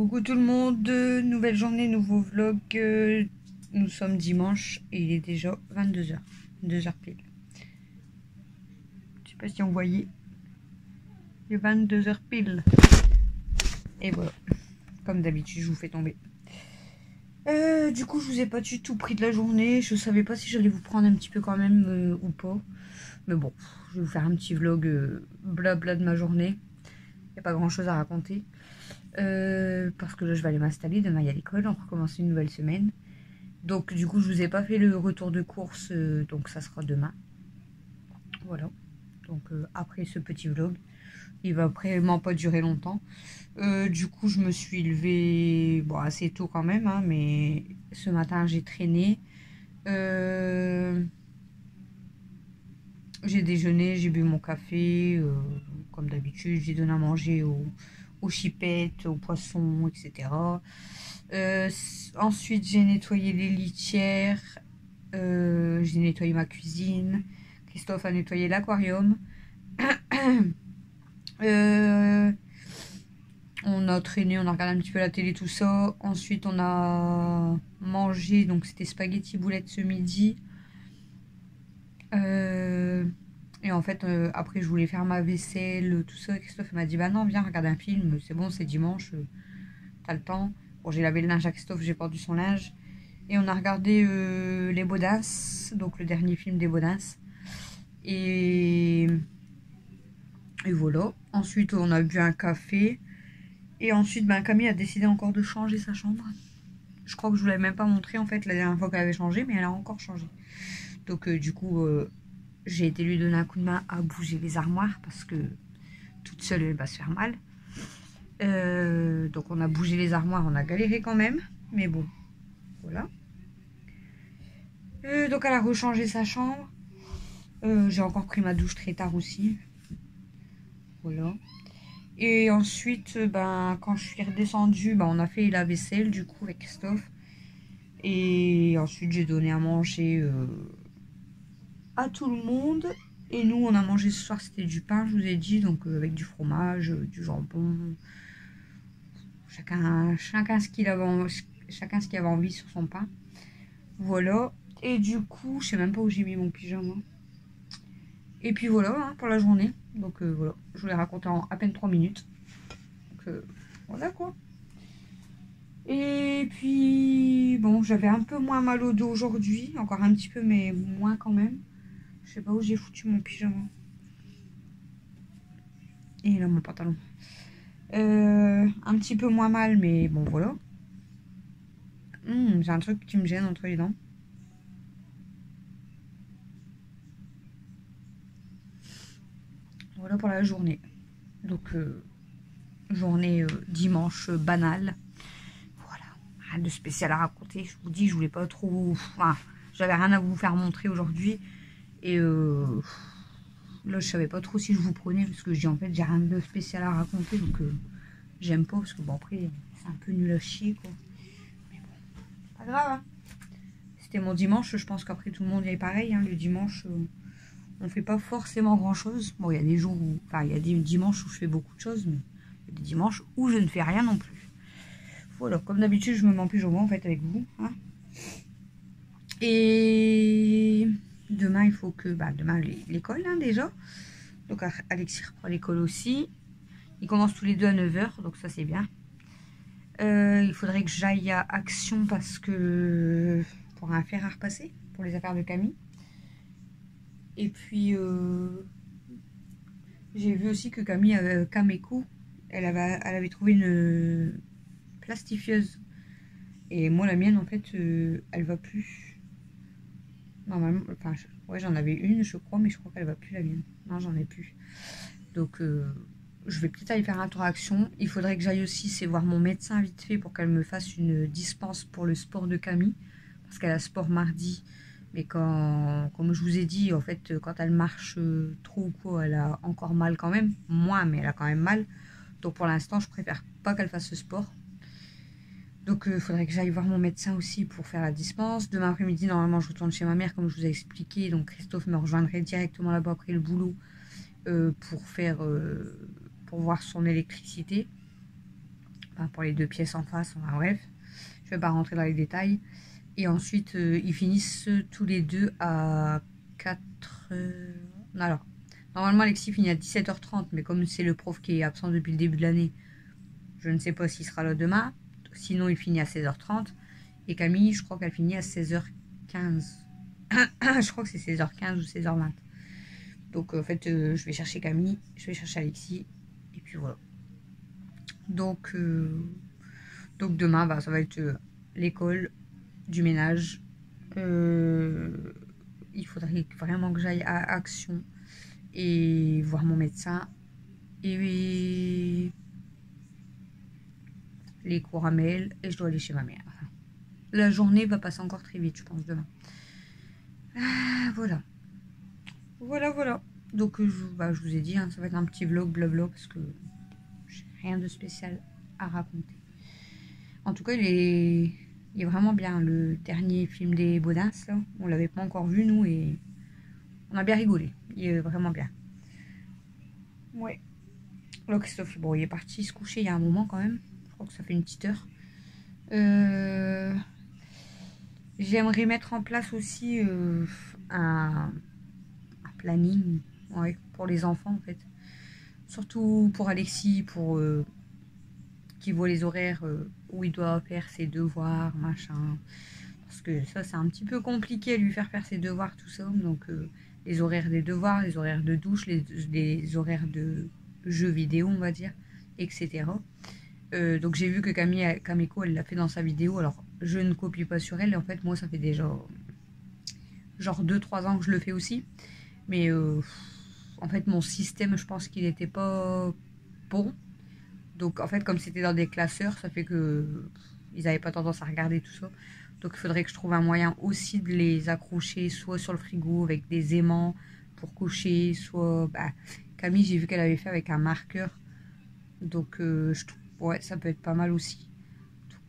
Coucou tout le monde, nouvelle journée, nouveau vlog. Nous sommes dimanche et il est déjà 22h, 2h pile. Je sais pas si on voyait, il est 22h pile. Et voilà, comme d'habitude, je vous fais tomber. Du coup, je vous ai pas du tout pris de la journée. Je savais pas si j'allais vous prendre un petit peu quand même ou pas. Mais bon, je vais vous faire un petit vlog blabla de ma journée. Il n'y a pas grand chose à raconter. Parce que là, je vais aller m'installer. Demain, il y a l'école. On recommence une nouvelle semaine. Donc, du coup, je vous ai pas fait le retour de course. Donc, ça sera demain. Voilà. Donc, après ce petit vlog, il va vraiment pas durer longtemps. Du coup, je me suis levée bon, assez tôt quand même. Hein, mais ce matin, j'ai traîné. J'ai déjeuné, j'ai bu mon café. Comme d'habitude, j'ai donné à manger aux chipettes, aux poissons, etc. Ensuite, j'ai nettoyé les litières. J'ai nettoyé ma cuisine. Christophe a nettoyé l'aquarium. On a traîné, on a regardé un petit peu la télé, tout ça. Ensuite, on a mangé. Donc, c'était spaghetti boulettes ce midi. Et en fait, après, je voulais faire ma vaisselle, tout ça. Christophe m'a dit, bah non, viens, regarde un film. C'est bon, c'est dimanche. T'as le temps. Bon, j'ai lavé le linge à Christophe, j'ai porté son linge. Et on a regardé Les Baudins, donc le dernier film des Baudins. Et voilà. Ensuite, on a bu un café. Et ensuite, ben, Camille a décidé encore de changer sa chambre. Je crois que je vous l'avais même pas montré en fait la dernière fois qu'elle avait changé, mais elle a encore changé. Donc du coup, j'ai été lui donner un coup de main à bouger les armoires parce que toute seule, elle va se faire mal. Donc on a bougé les armoires, on a galéré quand même. Mais bon, voilà. Donc elle a rechangé sa chambre. J'ai encore pris ma douche très tard aussi. Voilà. Et ensuite, ben, quand je suis redescendue, ben, on a fait la vaisselle du coup avec Christophe. Et ensuite, j'ai donné à manger à tout le monde. Et nous, on a mangé ce soir, c'était du pain, je vous ai dit, donc avec du fromage, du jambon. Chacun ce qu'il avait, chacun ce qu'il avait envie sur son pain. Voilà. Et du coup, je sais même pas où j'ai mis mon pyjama. Et puis voilà hein, pour la journée. Donc voilà, je vous l'ai raconté en à peine 3 minutes. Donc voilà quoi. Et puis bon, j'avais un peu moins mal au dos aujourd'hui. Encore un petit peu, mais moins quand même. Je sais pas où j'ai foutu mon pyjama. Et là, mon pantalon. Un petit peu moins mal, mais bon, voilà. J'ai un truc qui me gêne entre les dents. Voilà pour la journée. Donc, journée dimanche banale. Voilà. Rien de spécial à raconter. Je vous dis, je voulais pas trop... Enfin, j'avais rien à vous faire montrer aujourd'hui. Et là, je savais pas trop si je vous prenais. Parce que je dis, en fait, j'ai rien de spécial à raconter. Donc, j'aime pas. Parce que bon, après, c'est un peu nul à chier, quoi. Mais bon, pas grave, hein. C'était mon dimanche, je pense qu'après tout le monde est pareil. Hein. Le dimanche, on fait pas forcément grand chose. Bon, il y a des jours où. Enfin, il y a des dimanches où je fais beaucoup de choses, mais il y a des dimanches où je ne fais rien non plus. Voilà, comme d'habitude, je me mets en pyjama en fait avec vous. Hein. Et demain, il faut que. Bah, demain, l'école hein, déjà. Donc, Alexis reprend l'école aussi. Ils commencent tous les deux à 9h, donc ça, c'est bien. Il faudrait que j'aille à Action parce que. Pour un fer à repasser, pour les affaires de Camille. Et puis, j'ai vu aussi que Camille, Kameko, elle avait trouvé une plastifieuse. Et moi, la mienne, en fait, elle va plus. Normalement, enfin, ouais, j'en avais une, je crois, mais je crois qu'elle va plus la mienne. Non, j'en ai plus. Donc, je vais peut-être aller faire un tour à Action. Il faudrait que j'aille aussi, c'est voir mon médecin vite fait pour qu'elle me fasse une dispense pour le sport de Camille. Parce qu'elle a sport mardi. Mais comme je vous ai dit, en fait, quand elle marche trop ou quoi, elle a encore mal quand même. Moins, mais elle a quand même mal. Donc pour l'instant, je préfère pas qu'elle fasse ce sport. Donc il faudrait que j'aille voir mon médecin aussi pour faire la dispense. Demain après-midi, normalement, je retourne chez ma mère, comme je vous ai expliqué. Donc Christophe me rejoindrait directement là-bas après le boulot pour voir son électricité. enfin, pour les 2 pièces en face, enfin, bref. Je vais pas rentrer dans les détails. Et ensuite, ils finissent tous les deux à 4 heures. Alors, normalement, Alexis finit à 17h30, mais comme c'est le prof qui est absent depuis le début de l'année, je ne sais pas s'il sera là demain. Sinon, il finit à 16h30. Et Camille, je crois qu'elle finit à 16h15. Je crois que c'est 16h15 ou 16h20. Donc, en fait, je vais chercher Camille, je vais chercher Alexis. Et puis voilà. Donc demain, bah, ça va être l'école, du ménage. Il faudrait vraiment que j'aille à Action et voir mon médecin. Et les cours à Mel. Et je dois aller chez ma mère. La journée va passer encore très vite, je pense, demain. Ah, voilà. Voilà. Donc, je vous ai dit, hein, ça va être un petit vlog, blabla, parce que j'ai rien de spécial à raconter. En tout cas, il est vraiment bien, le dernier film des Baudins, là. On l'avait pas encore vu, nous, et on a bien rigolé. Il est vraiment bien. Ouais. Là, Christophe, bon, il est parti se coucher il y a un moment, quand même. Je crois que ça fait une petite heure. J'aimerais mettre en place aussi un planning, ouais, pour les enfants, en fait. Surtout pour Alexis, pour qui voit les horaires où il doit faire ses devoirs, machin. Parce que ça, c'est un petit peu compliqué à lui faire ses devoirs, tout ça. Donc, les horaires des devoirs, les horaires de douche, les horaires de jeux vidéo, on va dire, etc. Donc, j'ai vu que Kameko, elle l'a fait dans sa vidéo. Alors, je ne copie pas sur elle. En fait, moi, ça fait déjà genre 2-3 ans que je le fais aussi. Mais en fait, mon système, je pense qu'il n'était pas bon. Donc, en fait, comme c'était dans des classeurs, ça fait que ils n'avaient pas tendance à regarder tout ça. Donc, il faudrait que je trouve un moyen aussi de les accrocher, soit sur le frigo avec des aimants pour coucher, soit... Bah, Camille, j'ai vu qu'elle avait fait avec un marqueur. Donc, je trouve, ouais, ça peut être pas mal aussi.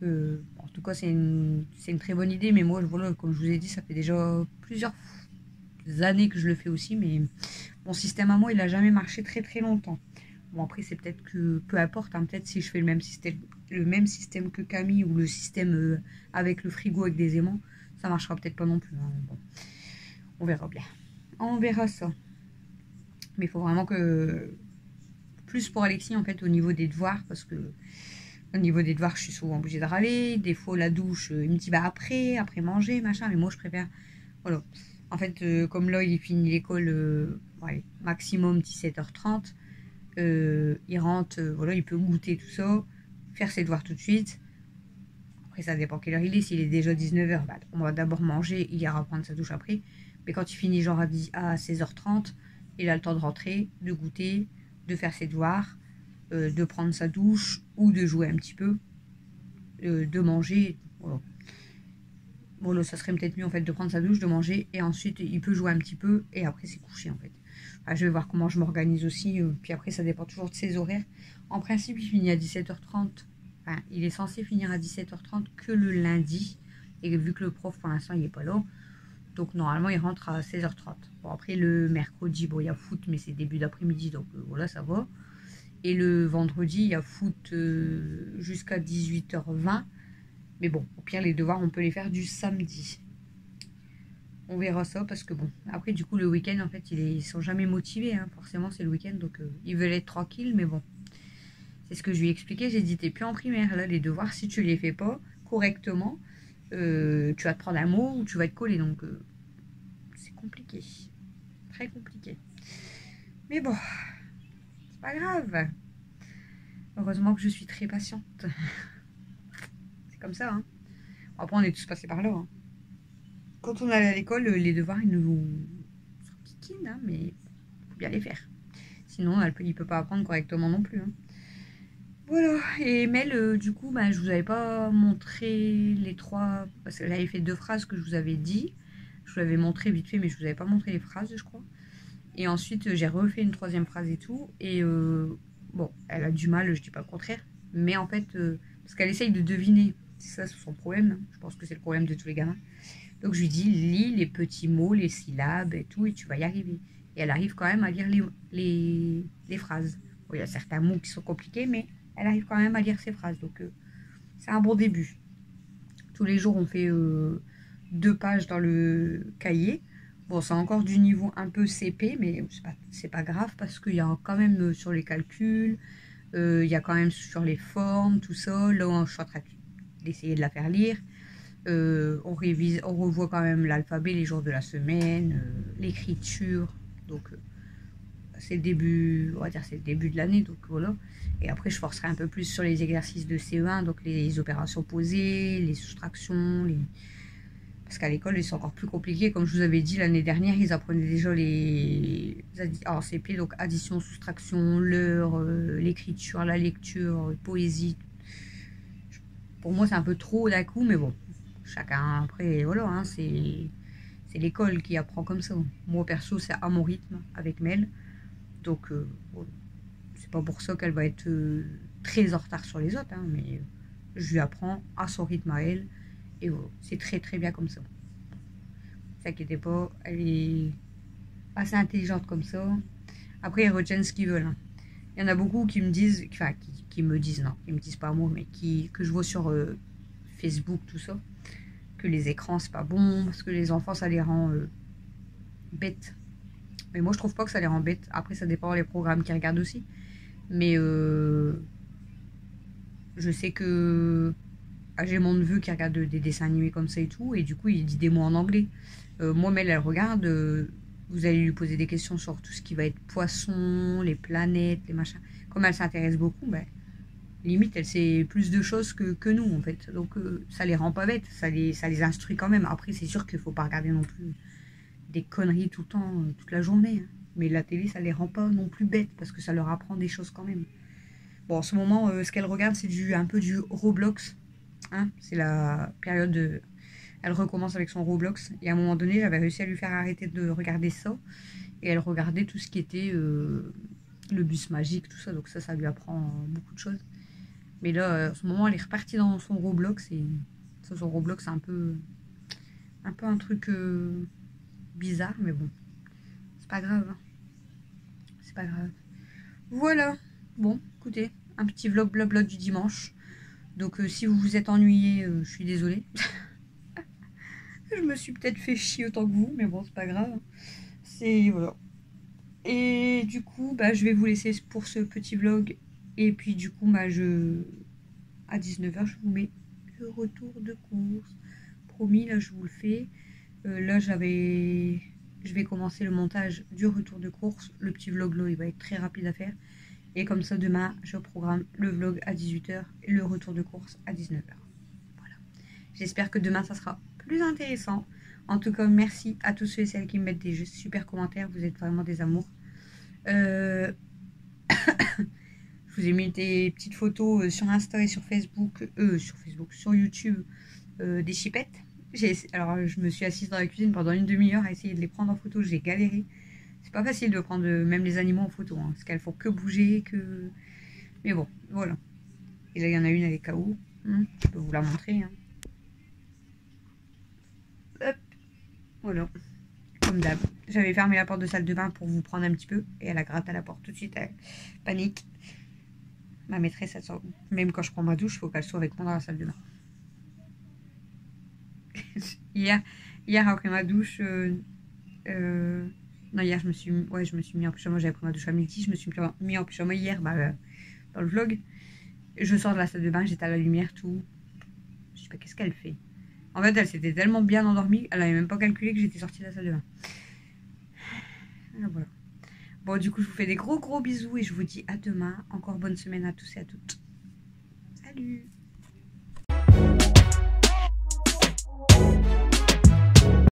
Donc, en tout cas, c'est une très bonne idée. Mais moi, voilà, comme je vous ai dit, ça fait déjà plusieurs années que je le fais aussi. Mais mon système à moi, il n'a jamais marché très très longtemps. Bon, après, c'est peut-être que, peu importe, hein, peut-être si je fais le même système que Camille ou le système avec le frigo avec des aimants, ça marchera peut-être pas non plus. Hein, bon, on verra bien. On verra ça. Mais il faut vraiment que... Plus pour Alexis, en fait, au niveau des devoirs, parce que au niveau des devoirs, je suis souvent obligée de râler. Des fois, la douche, il me dit, bah après manger, machin. Mais moi, je préfère... Voilà. En fait, comme là, il finit l'école, ouais, maximum 17h30. Il rentre, voilà, il peut goûter tout ça, faire ses devoirs tout de suite. Après, ça dépend quelle heure il est. S'il est déjà 19h, bah, on va d'abord manger, il ira prendre sa douche après. Mais quand il finit genre à 16h30, il a le temps de rentrer, de goûter, de faire ses devoirs, de prendre sa douche ou de jouer un petit peu, de manger. Voilà. Bon, là, ça serait peut-être mieux en fait de prendre sa douche, de manger et ensuite il peut jouer un petit peu et après c'est couché en fait. Enfin, je vais voir comment je m'organise aussi, puis après ça dépend toujours de ses horaires. En principe, il finit à 17h30. Enfin, il est censé finir à 17h30 que le lundi. Et vu que le prof pour l'instant il n'est pas là, donc normalement il rentre à 16h30. Bon, après le mercredi, bon, il y a foot, mais c'est début d'après-midi, donc voilà, ça va. Et le vendredi, il y a foot jusqu'à 18h20. Mais bon, au pire, les devoirs, on peut les faire du samedi. On verra ça parce que bon, après, du coup, le week-end, en fait, ils sont jamais motivés. Hein. Forcément, c'est le week-end, donc ils veulent être tranquilles. Mais bon, c'est ce que je lui ai expliqué. J'ai dit, t'es plus en primaire. Là, les devoirs, si tu les fais pas correctement, tu vas te prendre un mot ou tu vas être collé. Donc, c'est compliqué. Très compliqué. Mais bon, c'est pas grave. Heureusement que je suis très patiente. C'est comme ça, hein. Après, on est tous passés par là. Hein. Quand on allait à l'école, les devoirs, ils nous kikinent, hein, mais il faut bien les faire. Sinon, il ne peut pas apprendre correctement non plus. Hein. Voilà. Et Mel, du coup, bah, je vous avais pas montré les 3... Parce qu'elle avait fait 2 phrases que je vous avais dit. Je vous l'avais montré vite fait, mais je vous avais pas montré les phrases, je crois. Et ensuite, j'ai refait une 3e phrase et tout. Et bon, elle a du mal, je dis pas le contraire. Mais en fait, parce qu'elle essaye de deviner. C'est ça, c'est son problème. Hein. Je pense que c'est le problème de tous les gamins. Donc je lui dis, lis les petits mots, les syllabes et tout, et tu vas y arriver. Et elle arrive quand même à lire les phrases. Bon, il y a certains mots qui sont compliqués, mais elle arrive quand même à lire ses phrases. Donc, c'est un bon début. Tous les jours, on fait 2 pages dans le cahier. Bon, c'est encore du niveau un peu CP, mais c'est pas grave parce qu'il y a quand même sur les calculs, il y a quand même sur les formes, tout ça. Là, je suis en train d'essayer de la faire lire. On révise, on revoit quand même l'alphabet, les jours de la semaine, l'écriture. Donc, c'est le début, on va dire c'est le début de l'année, donc voilà. Et après, je forcerai un peu plus sur les exercices de CE1, donc les opérations posées, les soustractions, parce qu'à l'école, ils sont encore plus compliqués. Comme je vous avais dit, l'année dernière, ils apprenaient déjà en CP, donc addition, soustraction, l'heure, l'écriture, la lecture, poésie. Pour moi, c'est un peu trop d'un coup, mais bon, chacun, après, voilà, hein, c'est l'école qui apprend comme ça. Moi, perso, c'est à mon rythme, avec Mel. Donc, voilà. C'est pas pour ça qu'elle va être très en retard sur les autres, hein, mais je lui apprends à son rythme à elle. Et voilà, c'est très très bien comme ça. Ne s'inquiétez pas, elle est assez intelligente comme ça. Après, ils retiennent ce qu'ils veulent. Hein. Il y en a beaucoup qui me disent, enfin, qui me disent, non, qui me disent pas moi, mais que je vois sur Facebook, tout ça, que les écrans, c'est pas bon, parce que les enfants, ça les rend bêtes. Mais moi, je trouve pas que ça les rend bêtes. Après, ça dépend des programmes qu'ils regardent aussi. Mais je sais que j'ai mon neveu qui regarde des dessins animés comme ça et tout, et du coup, il dit des mots en anglais. Moi, Mel, elle regarde, vous allez lui poser des questions sur tout ce qui va être poisson, les planètes, les machins. Comme elle s'intéresse beaucoup, ben, limite, elle sait plus de choses que nous, en fait. Donc, ça les rend pas bêtes, ça les instruit quand même. Après, c'est sûr qu'il faut pas regarder non plus des conneries tout le temps, toute la journée. Hein. Mais la télé, ça les rend pas non plus bêtes, parce que ça leur apprend des choses quand même. Bon, en ce moment, ce qu'elle regarde, c'est un peu du Roblox. Hein, c'est la période de... Elle recommence avec son Roblox. Et à un moment donné, j'avais réussi à lui faire arrêter de regarder ça. Et elle regardait tout ce qui était le bus magique, tout ça. Donc ça lui apprend beaucoup de choses. Mais là, en ce moment, elle est repartie dans son Roblox. Et ça, son Roblox, c'est un peu un truc bizarre. Mais bon, c'est pas grave. Hein. C'est pas grave. Voilà. Bon, écoutez, un petit vlog blabla du dimanche. Donc si vous vous êtes ennuyé, je suis désolée. Je me suis peut-être fait chier autant que vous, mais bon, c'est pas grave. C'est voilà. Et du coup, bah, je vais vous laisser pour ce petit vlog. Et puis du coup, bah, à 19h, je vous mets le retour de course. Promis, là, je vous le fais. Là, je vais commencer le montage du retour de course. Le petit vlog là, il va être très rapide à faire. Et comme ça, demain, je programme le vlog à 18h et le retour de course à 19h. Voilà. J'espère que demain, ça sera plus intéressant. En tout cas, merci à tous ceux et celles qui me mettent des super commentaires. Vous êtes vraiment des amours. Je vous ai mis des petites photos sur Insta et sur Facebook, sur YouTube, des chipettes. Alors, je me suis assise dans la cuisine pendant une demi-heure à essayer de les prendre en photo. J'ai galéré. C'est pas facile de prendre même les animaux en photo, hein, parce qu'elles font que bouger, que... Mais bon, voilà. Et là, il y en a une, elle est KO. Je peux vous la montrer. Hein. Hop, voilà. Comme d'hab. J'avais fermé la porte de salle de bain pour vous prendre un petit peu, et elle a gratté à la porte tout de suite. Elle panique. Ma maîtresse, elle sort. Même quand je prends ma douche, il faut qu'elle soit avec moi dans la salle de bain. hier après ma douche... non, hier, je me suis mis en pyjama. J'avais pris ma douche à midi. Je me suis mis en pyjama hier, dans le vlog. Je sors de la salle de bain, j'étais à la lumière, tout. Je sais pas qu'est-ce qu'elle fait. En fait, elle s'était tellement bien endormie, elle n'avait même pas calculé que j'étais sortie de la salle de bain. Voilà. Bon, du coup, je vous fais des gros bisous et je vous dis à demain. Encore bonne semaine à tous et à toutes. Salut!